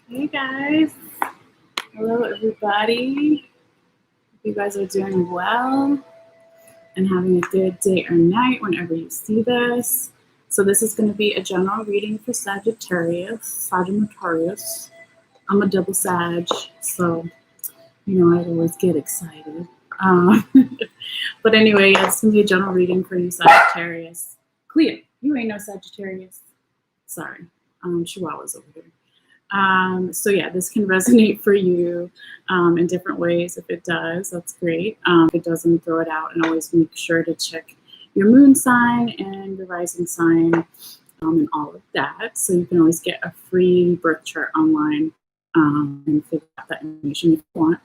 Hey guys, hello everybody. Hope you guys are doing well and having a good day or night whenever you see this. So this is going to be a general reading for Sagittarius. I'm a double Sag, so I always get excited. Um, but anyway, yeah, it's going to be a general reading for you, Sagittarius. Clea, you ain't no Sagittarius. Sorry, Chihuahua's over here. So yeah, this can resonate for you in different ways. If it does, that's great. If it doesn't, throw it out, and always make sure to check your moon sign and your rising sign and all of that. So you can always get a free birth chart online and figure out that information if you want.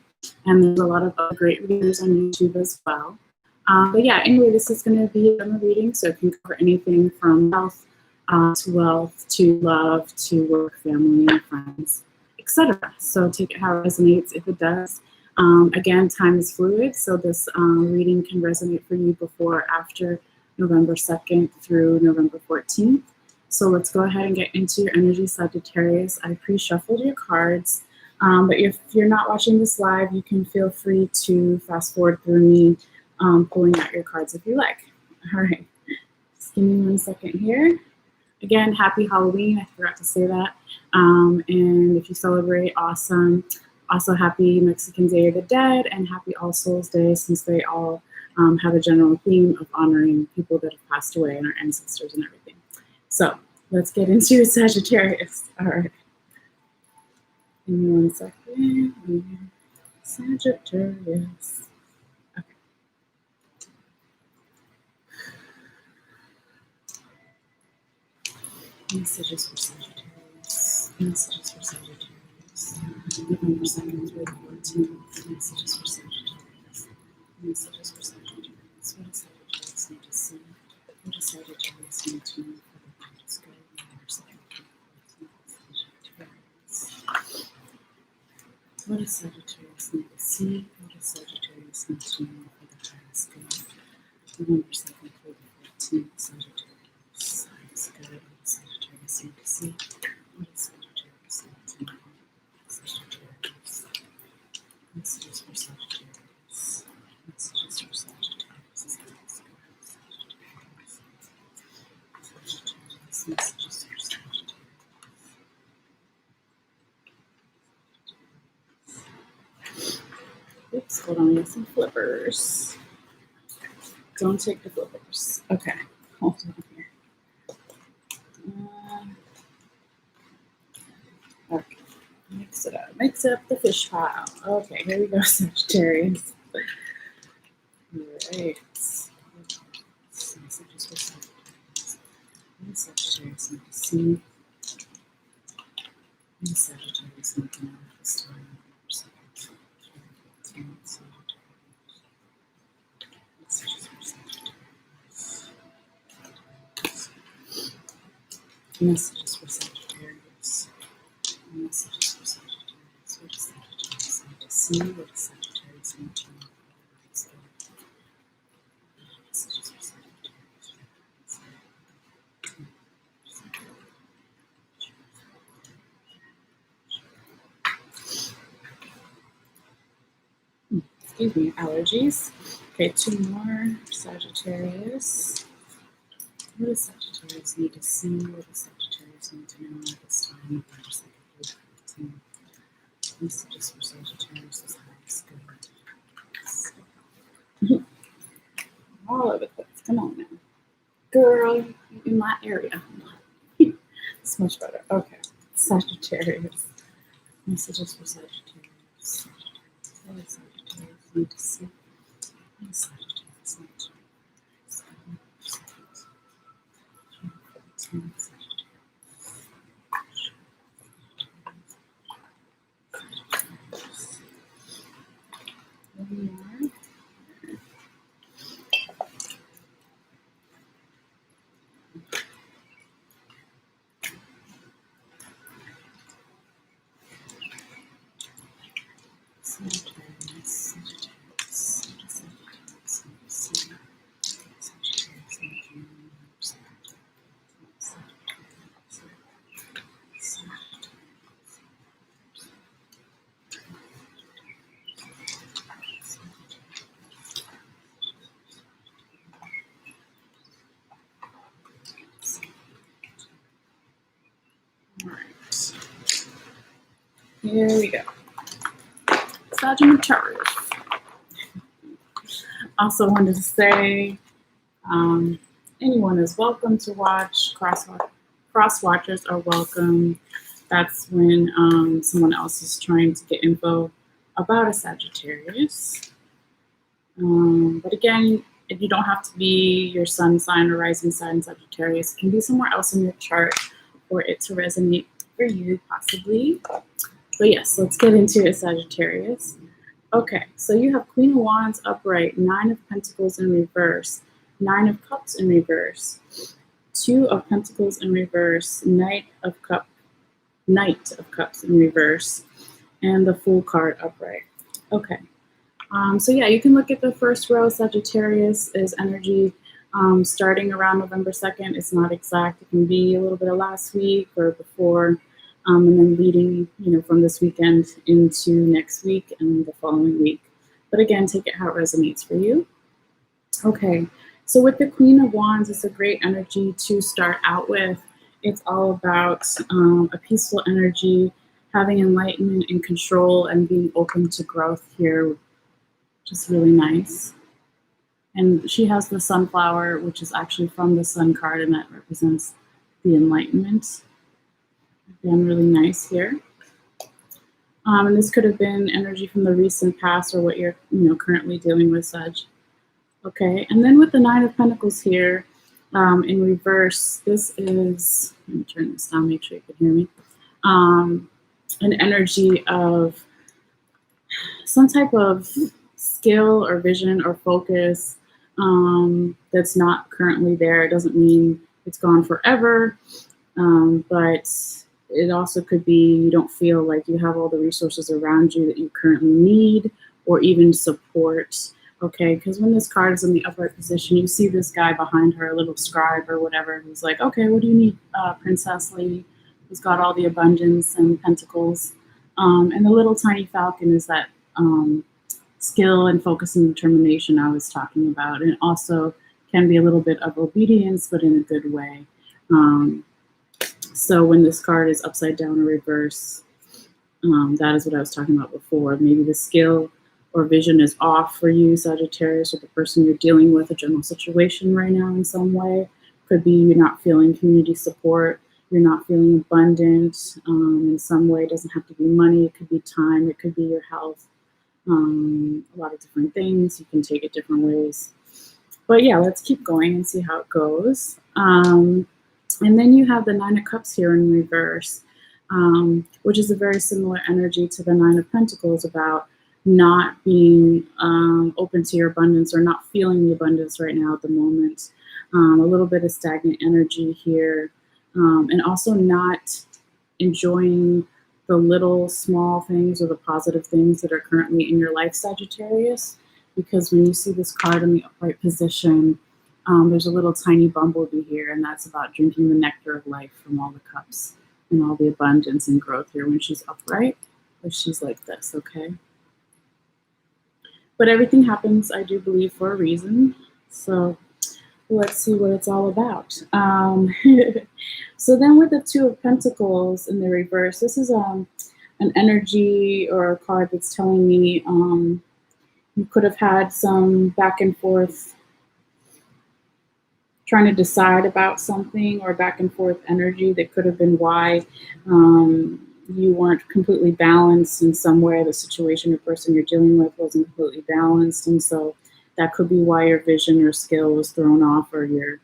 And there's a lot of other great readers on YouTube as well. But yeah, anyway, this is going to be a reading, so it can cover anything from health to wealth, to love, to work, family, friends, etc. So take it how it resonates. If it does, again, time is fluid, so this reading can resonate for you before or after November 2nd through November 14th. So let's go ahead and get into your energy, Sagittarius. I pre-shuffled your cards, but if you're not watching this live, you can feel free to fast forward through me pulling out your cards if you like. All right, just give me 1 second here. Again, happy Halloween. I forgot to say that. And if you celebrate, awesome. Also, happy Mexican Day of the Dead and happy All Souls Day, since they all have a general theme of honoring people that have passed away and our ancestors and everything. So let's get into your Sagittarius. All right. Give me 1 second. Sagittarius. Okay. Messages for Sagittarius. Messages for Sagittarius. November 2nd through the 14th. Messages for Sagittarius. Messages for Sagittarius. What does Sagittarius need to see? What does Sagittarius need to know for the highest good? November 2nd through the 14th. Sagittarius. What does Sagittarius need to see? What does Sagittarius need to know for the highest good? November 2nd through the 14th. Sagittarius. Highest good. Sagittarius need to see. What is Sagittarius need to know? Sagittarius. Messages for Sagittarius. Messages for Sagittarius. Sagittarius. Messages for Sagittarius. Oops, hold on, I have some flippers. Don't take the flippers. Okay, hold on here. Okay, mix it up. Mix up the fish pile. Okay, here we go, Sagittarius. Alright. Messages for Sagittarius. What does Sagittarius need to see? What does Sagittarius need to know at this time? Messages for Sagittarius. Messages for Sagittarius. Messages for Sagittarius. What does Sagittarius need to see? What does Sagittarius need to know? Messages for Sagittarius. Excuse me, allergies. Okay, 2 more. Sagittarius. What does Sagittarius need to see? What does Sagittarius need to know at this time? November 2nd through 15. Messages for Sagittarius is highest good. All over the place. Come on now. Girl, in my area. It's much better. Okay. Sagittarius. Messages for Sagittarius. What does Sagittarius need to see? What does Sagittarius need to know? Here we go. Sagittarius. Also wanted to say, anyone is welcome to watch. Cross watchers are welcome. That's when someone else is trying to get info about a Sagittarius. But again, you don't have to be your sun sign or rising sign Sagittarius. It can be somewhere else in your chart for it to resonate for you, possibly. But yes, let's get into it, Sagittarius. Okay, so you have Queen of Wands upright, 9 of Pentacles in reverse, 9 of Cups in reverse, 2 of Pentacles in reverse, Knight of Cups in reverse, and the Fool card upright. Okay, so yeah, you can look at the first row. Sagittarius is energy starting around November 2nd. It's not exact. It can be a little bit of last week or before. And then leading, from this weekend into next week and the following week. But again, take it how it resonates for you. Okay, so with the Queen of Wands, it's a great energy to start out with. It's all about a peaceful energy, having enlightenment and control, and being open to growth here, which is really nice. And she has the sunflower, which is actually from the Sun card, and that represents the enlightenment. Again, really nice here. And this could have been energy from the recent past or what you're, currently dealing with, Sag. Okay, and then with the 9 of Pentacles here in reverse, this is, let me turn this down, make sure you can hear me, an energy of some type of skill or vision or focus that's not currently there. It doesn't mean it's gone forever, but it also could be you don't feel like you have all the resources around you that you currently need or even support, okay? Because when this card is in the upright position, you see this guy behind her, a little scribe or whatever, who's like, okay, what do you need, Princess Lady? Who's got all the abundance and pentacles. And the little tiny falcon is that skill and focus and determination I was talking about. And also can be a little bit of obedience, but in a good way. So when this card is upside down or reverse, that is what I was talking about before. Maybe the skill or vision is off for you, Sagittarius, or the person you're dealing with, a general situation right now in some way. Could be you're not feeling community support, you're not feeling abundant in some way. It doesn't have to be money, it could be time, it could be your health, a lot of different things. You can take it different ways. But yeah, let's keep going and see how it goes. And then you have the 9 of Cups here in reverse, which is a very similar energy to the 9 of Pentacles about not being open to your abundance or not feeling the abundance right now at the moment. A little bit of stagnant energy here, and also not enjoying the little small things or the positive things that are currently in your life, Sagittarius, because when you see this card in the upright position, there's a little tiny bumblebee here, and that's about drinking the nectar of life from all the cups and all the abundance and growth here when she's upright, or she's like this, okay? But everything happens, I do believe, for a reason. So let's see what it's all about. So then with the 2 of Pentacles in the reverse, this is an energy or a card that's telling me you could have had some back and forth trying to decide about something, or back and forth energy that could have been why you weren't completely balanced in some way. The situation or person you're dealing with wasn't completely balanced, and so that could be why your vision or skill was thrown off, or your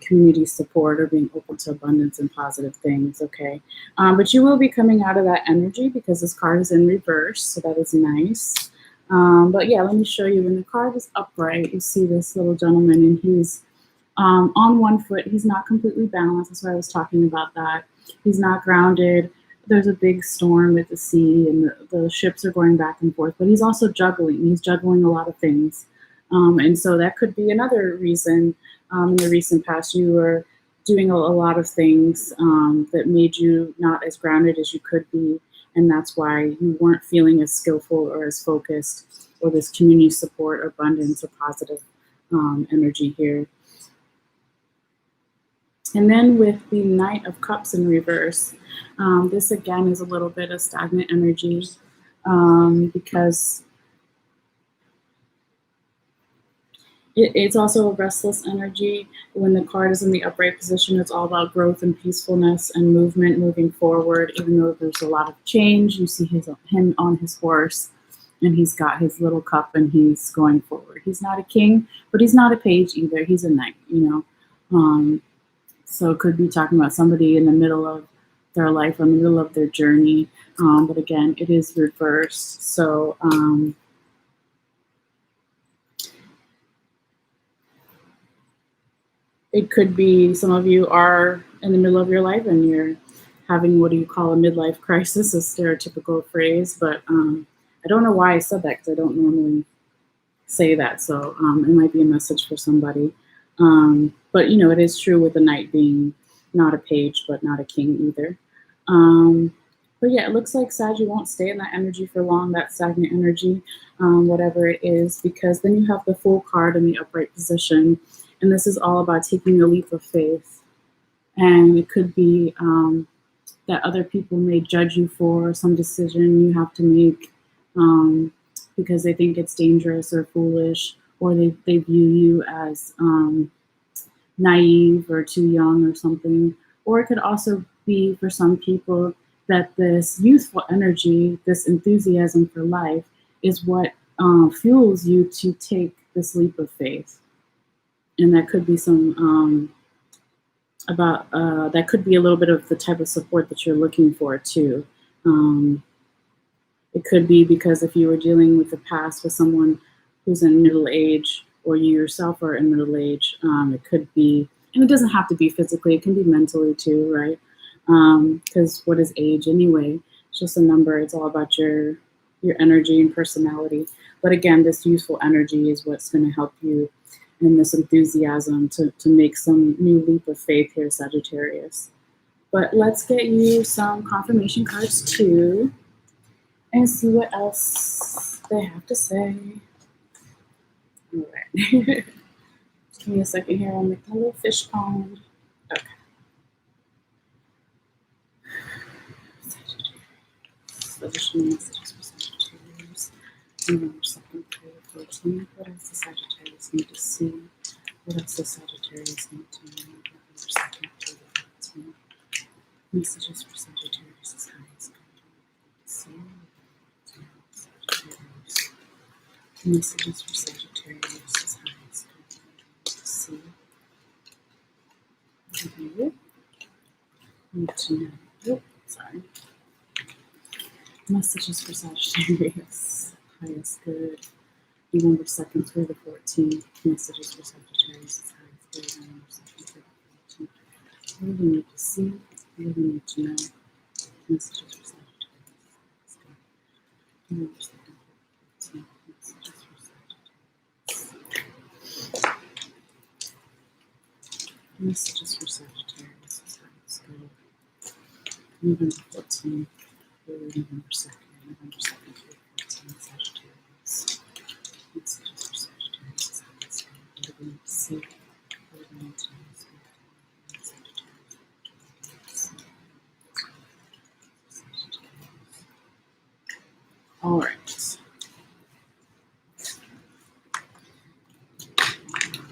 community support, or being open to abundance and positive things, okay? But you will be coming out of that energy because this card is in reverse, so that is nice. But yeah, let me show you. When the card is upright, you see this little gentleman, and he's on one foot. He's not completely balanced. That's why I was talking about that. He's not grounded. There's a big storm at the sea, and the ships are going back and forth, but he's also juggling. He's juggling a lot of things. And so that could be another reason in the recent past you were doing a lot of things that made you not as grounded as you could be. And that's why you weren't feeling as skillful or as focused, or this community support, abundance, or positive energy here. And then with the Knight of Cups in reverse, this again is a little bit of stagnant energy because it's also a restless energy. When the card is in the upright position, it's all about growth and peacefulness and movement, moving forward. Even though there's a lot of change, you see him on his horse, and he's got his little cup, and he's going forward. He's not a king, but he's not a page either. He's a knight, you know. So it could be talking about somebody in the middle of their life or in the middle of their journey. But again, it is reversed. So it could be some of you are in the middle of your life and you're having what do you call a midlife crisis, a stereotypical phrase. But I don't know why I said that because I don't normally say that. So it might be a message for somebody. But, you know, it is true with the knight being not a page, but not a king either. But yeah, it looks like Sag, you won't stay in that energy for long, that stagnant energy, whatever it is, because then you have the Fool card in the upright position. And this is all about taking a leap of faith. And it could be that other people may judge you for some decision you have to make because they think it's dangerous or foolish, or they view you as naive or too young or something. Or it could also be for some people that this youthful energy, this enthusiasm for life is what fuels you to take this leap of faith. And that could be some that could be a little bit of the type of support that you're looking for too. It could be because if you were dealing with the past with someone who's in middle age, or you yourself are in middle age, it could be, and it doesn't have to be physically, it can be mentally too, right? Because what is age anyway? It's just a number. It's all about your energy and personality. But again, this youthful energy is what's going to help you in this enthusiasm to make some new leap of faith here, Sagittarius. But let's get you some confirmation cards too and see what else they have to say. All right. Give me a second here. I'll make my little fish pond. Okay. Sagittarius. Additional messages for Sagittarius. November 2nd through the 14th. What else does Sagittarius need to see? What else does Sagittarius need to know? November 2nd through the 14th. Messages for Sagittarius is highest good. See. Sagittarius. Messages for Sagittarius is highest good. See. Here. Need to know. Oh, sorry. Messages for Sagittarius. Highest good. November 2nd through the 14th. Messages for Sagittarius is highest good. November 2nd through the 14th. What do we need to see? What do we need to know? Messages for Sagittarius. November 2nd through the 14th. Messages for Sagittarius. Messages for Sagittarius is highest good. November 14th through November 2nd. November 2nd through the 14th. Sagittarius. Messages for Sagittarius is highest good. What do we need to see? What do we need to know? All right.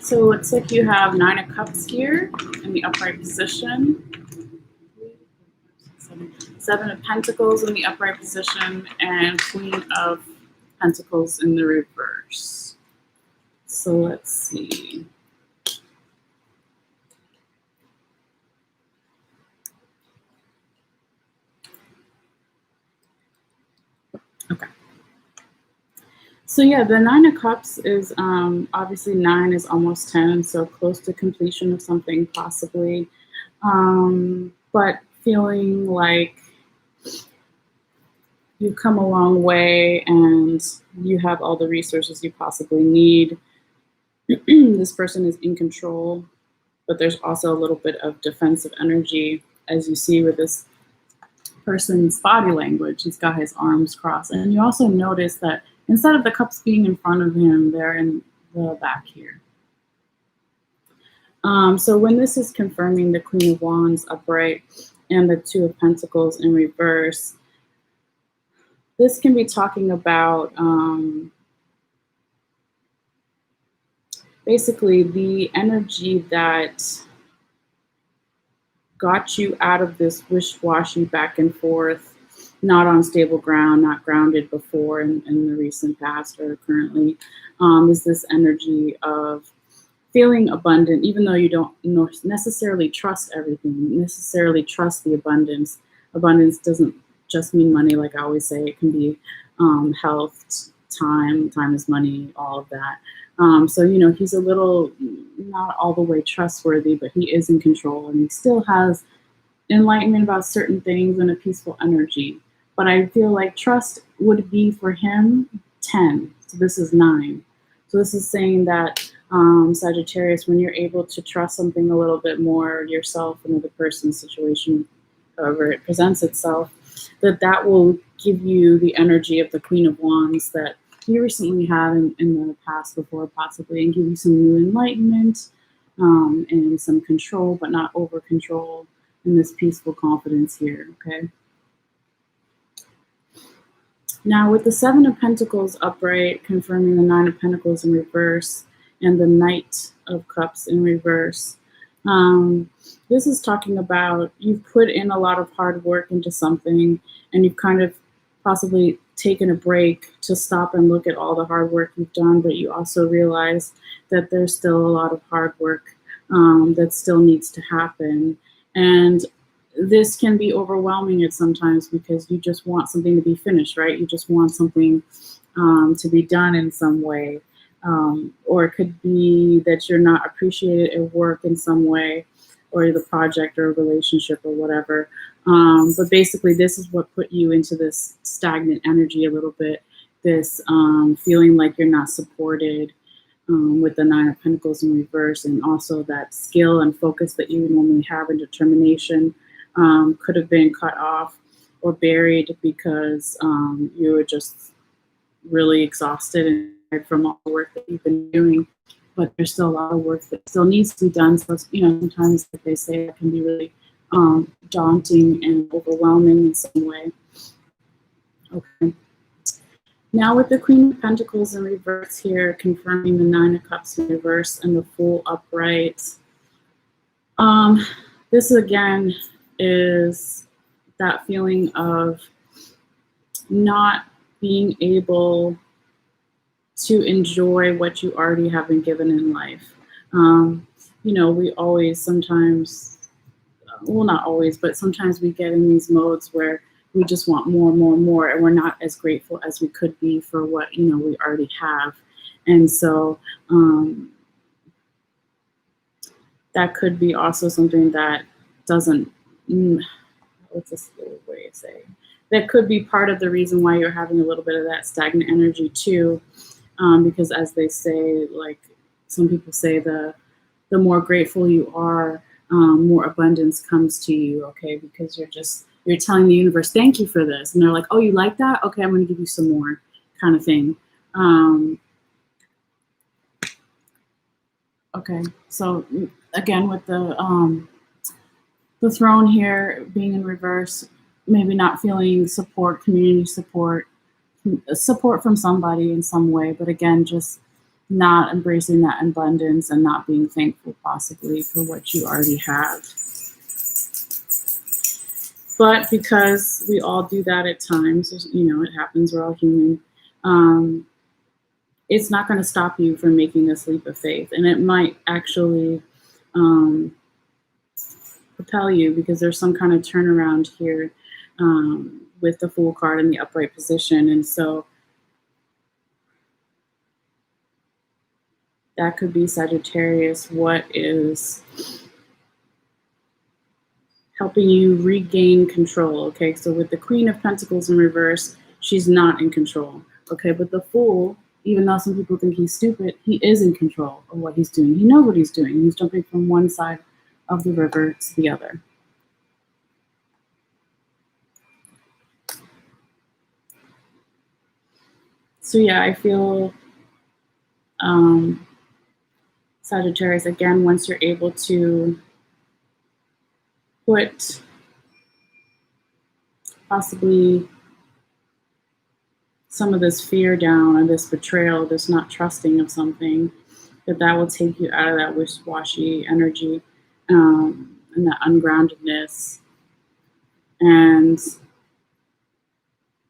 So it looks like you have 9 of Cups here in the upright position. 7 of Pentacles in the upright position, and Queen of Pentacles in the reverse. So let's see. Okay. So yeah, the 9 of Cups is obviously 9 is almost 10, so close to completion of something possibly. But feeling like you've come a long way and you have all the resources you possibly need. This person is in control, but there's also a little bit of defensive energy, as you see with this person's body language. He's got his arms crossed. And you also notice that instead of the cups being in front of him, they're in the back here. So when this is confirming the Queen of Wands upright and the Two of Pentacles in reverse, this can be talking about basically the energy that got you out of this wish-washy back and forth, not on stable ground, not grounded before in the recent past or currently, is this energy of feeling abundant, even though you don't necessarily trust everything, necessarily trust the abundance. Abundance doesn't just mean money, like I always say. It can be health, time is money, all of that. So, you know, he's a little not all the way trustworthy, but he is in control and he still has enlightenment about certain things and a peaceful energy. But I feel like trust would be for him 10. So this is 9. So this is saying that Sagittarius, when you're able to trust something a little bit more, yourself, another person's situation, however it presents itself, that will give you the energy of the Queen of Wands that you recently had in the past before, possibly, and give you some new enlightenment and some control, but not over control, and this peaceful confidence here, okay? Now, with the Seven of Pentacles upright, confirming the Nine of Pentacles in reverse, and the Knight of Cups in reverse, this is talking about you've put in a lot of hard work into something, and you've kind of possibly taken a break to stop and look at all the hard work you've done, but you also realize that there's still a lot of hard work that still needs to happen. And this can be overwhelming at sometimes because you just want something to be finished, right? You just want something to be done in some way. Or it could be that you're not appreciated at work in some way, or the project or relationship or whatever. But basically, this is what put you into this stagnant energy a little bit, this feeling like you're not supported with the Nine of Pentacles in reverse, and also that skill and focus that you normally have and determination could have been cut off or buried because you were just really exhausted and tired from all the work that you've been doing. But there's still a lot of work that still needs to be done. So, you know, sometimes, like they say, it can be really daunting and overwhelming in some way. Okay. Now with the Queen of Pentacles in reverse here, confirming the Nine of Cups in reverse and the Fool upright. This again is that feeling of not being able to enjoy what you already have been given in life. You know, we always sometimes, well, not always, but sometimes we get in these modes where we just want more, and we're not as grateful as we could be for what, you know, we already have. And so that could be also something that doesn't, what's this way of saying? That could be part of the reason why you're having a little bit of that stagnant energy too. Because as they say, like some people say, the more grateful you are, more abundance comes to you, okay? Because you're telling the universe, thank you for this. And they're like, oh, you like that? Okay, I'm gonna give you some more, kind of thing. Okay, so again, with the throne here being in reverse, maybe not feeling support, community support from somebody in some way, but again, just not embracing that abundance and not being thankful possibly for what you already have. But because we all do that at times, you know, it happens, we're all human, it's not going to stop you from making this leap of faith. And it might actually propel you, because there's some kind of turnaround here with the Fool card in the upright position. And so that could be, Sagittarius, what is helping you regain control, okay? So with the Queen of Pentacles in reverse, she's not in control, okay? But the Fool, even though some people think he's stupid, he is in control of what he's doing. He knows what he's doing. He's jumping from one side of the river to the other. So yeah, I feel Sagittarius, again, once you're able to put possibly some of this fear down or this betrayal, this not trusting of something, that will take you out of that wishy-washy energy and that ungroundedness. And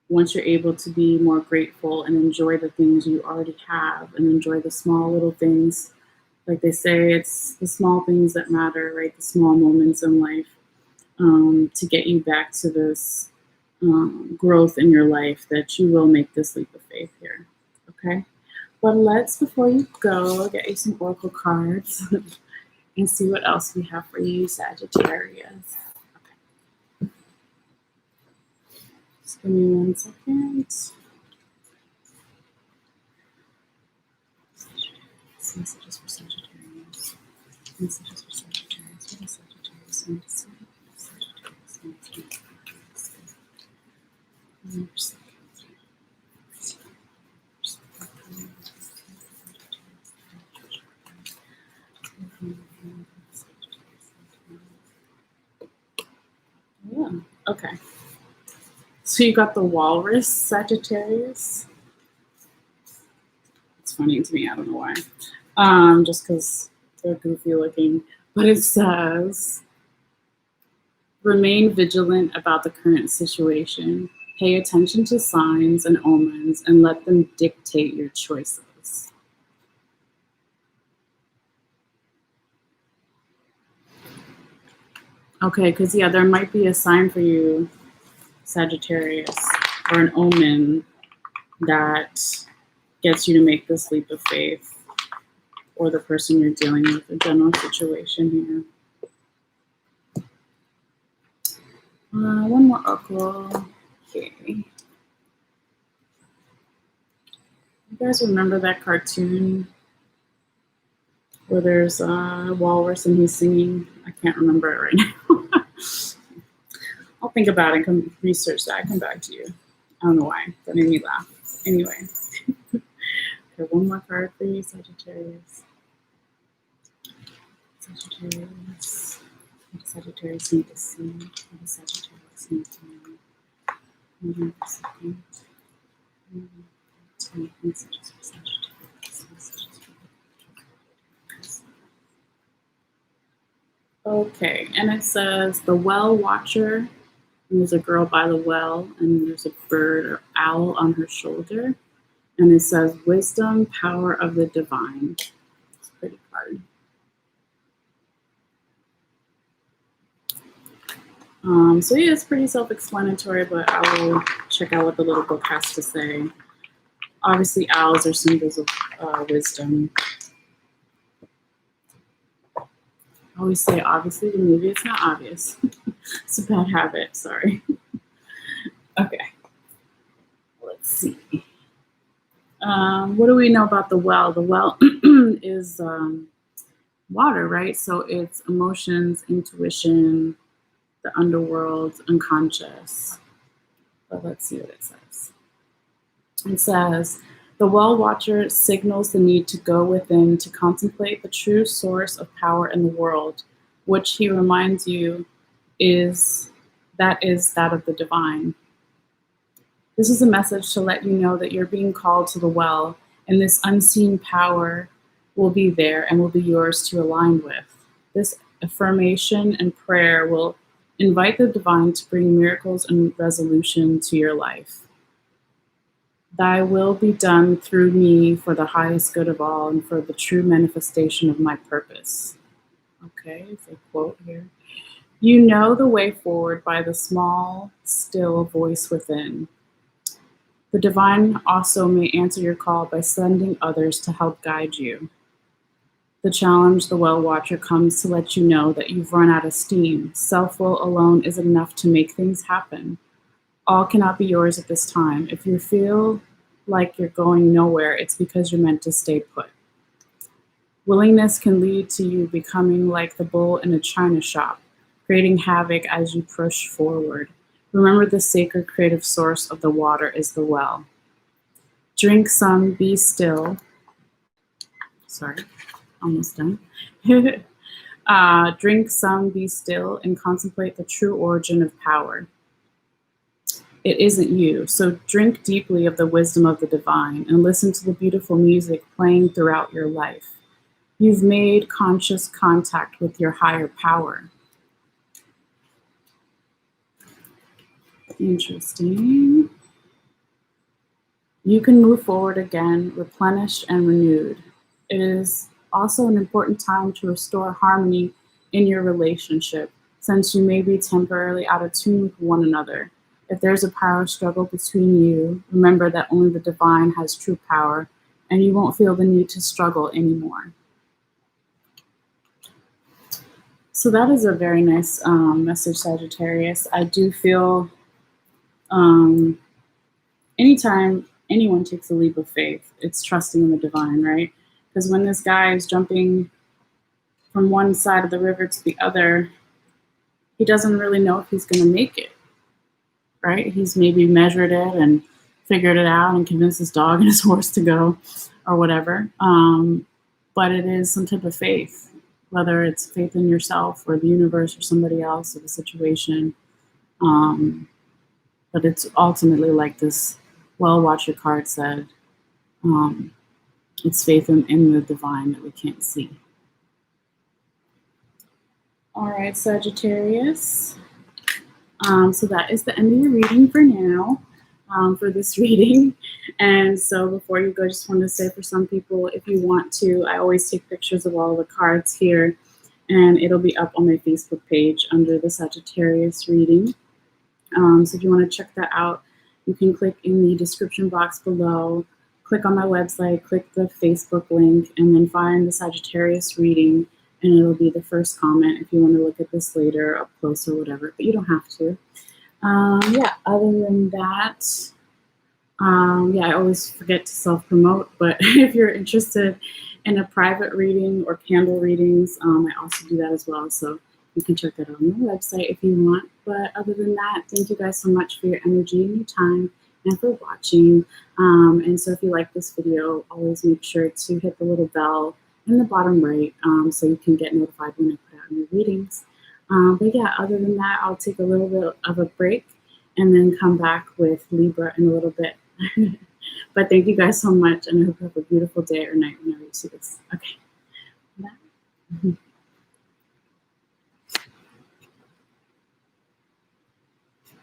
once you're able to be more grateful and enjoy the things you already have and enjoy the small little things, like they say, it's the small things that matter, right? The small moments in life to get you back to this growth in your life, that you will make this leap of faith here, okay? But let's, before you go, get you some oracle cards and see what else we have for you, Sagittarius. Okay. Just give me 1 second. Messages for Sagittarius. Messages for Sagittarius. What does Sagittarius need to say? Sagittarius needs to say. Yeah, okay. So you got the walrus, Sagittarius. It's funny to me, I don't know why. Just because they're goofy looking. But it says, remain vigilant about the current situation. Pay attention to signs and omens and let them dictate your choices. Okay, because yeah, there might be a sign for you, Sagittarius, or an omen that gets you to make this leap of faith, or the person you're dealing with, a general situation here. One more oracle. Okay. You guys remember that cartoon where there's a walrus and he's singing? I can't remember it right now. I'll think about it and research that. Come back to you. I don't know why. That made me laugh. Anyway. Okay, one more card for you, Sagittarius. Sagittarius. What does Sagittarius need to see? What does Sagittarius need to know? Hold on a second. Messages for Sagittarius. Messages for Sagittarius. Okay, and it says the well watcher. And there's a girl by the well, and there's a bird or owl on her shoulder. And it says wisdom, power of the divine. It's a pretty card. So yeah, it's pretty self-explanatory, but I will check out what the little book has to say. Obviously, owls are symbols of wisdom. I always say obviously, the movie it's not obvious. It's a bad habit, sorry. Okay, let's see. What do we know about the well? The well is water, right? So it's emotions, intuition, the underworld, unconscious. But let's see what it says. It says, the well watcher signals the need to go within to contemplate the true source of power in the world, which he reminds you is that of the divine. This is a message to let you know that you're being called to the well, and this unseen power will be there and will be yours to align with. This affirmation and prayer will invite the divine to bring miracles and resolution to your life. Thy will be done through me for the highest good of all and for the true manifestation of my purpose. Okay, it's a quote here. You know the way forward by the small, still voice within. The divine also may answer your call by sending others to help guide you. The challenge, the well watcher, comes to let you know that you've run out of steam. Self-will alone is enough to make things happen. All cannot be yours at this time. If you feel like you're going nowhere, it's because you're meant to stay put. Willingness can lead to you becoming like the bull in a china shop, creating havoc as you push forward. Remember, the sacred creative source of the water is the well. Drink some, be still. Sorry. almost done. Drink some, be still, and contemplate the true origin of power. It isn't you, so drink deeply of the wisdom of the divine and listen to the beautiful music playing throughout your life. You've made conscious contact with your higher power. Interesting. You can move forward again, replenished and renewed. It is also an important time to restore harmony in your relationship, since you may be temporarily out of tune with one another. If there's a power struggle between you, remember that only the divine has true power, and you won't feel the need to struggle anymore. So that is a very nice message, Sagittarius. I do feel anytime anyone takes a leap of faith, it's trusting in the divine, right? Because when this guy is jumping from one side of the river to the other, he doesn't really know if he's going to make it, right? He's maybe measured it and figured it out and convinced his dog and his horse to go or whatever. But it is some type of faith, whether it's faith in yourself or the universe or somebody else or the situation. But it's ultimately like this, well, watch your card said, it's faith in the divine that we can't see. All right, Sagittarius. So that is the end of your reading for now, for this reading. And so before you go, I just want to say for some people, if you want to, I always take pictures of all the cards here, and it'll be up on my Facebook page under the Sagittarius reading. So if you want to check that out, you can click in the description box below, click on my website, click the Facebook link, and then find the Sagittarius reading, and it'll be the first comment if you want to look at this later, up close or whatever, but you don't have to. Yeah, other than that, yeah, I always forget to self-promote, but if you're interested in a private reading or candle readings, I also do that as well, so you can check that out on the website if you want. But other than that, thank you guys so much for your energy and your time and for watching. And so if you like this video, always make sure to hit the little bell in the bottom right so you can get notified when I put out new readings. But yeah, other than that, I'll take a little bit of a break and then come back with Libra in a little bit. But thank you guys so much, and I hope you have a beautiful day or night whenever you see this. Okay. Bye.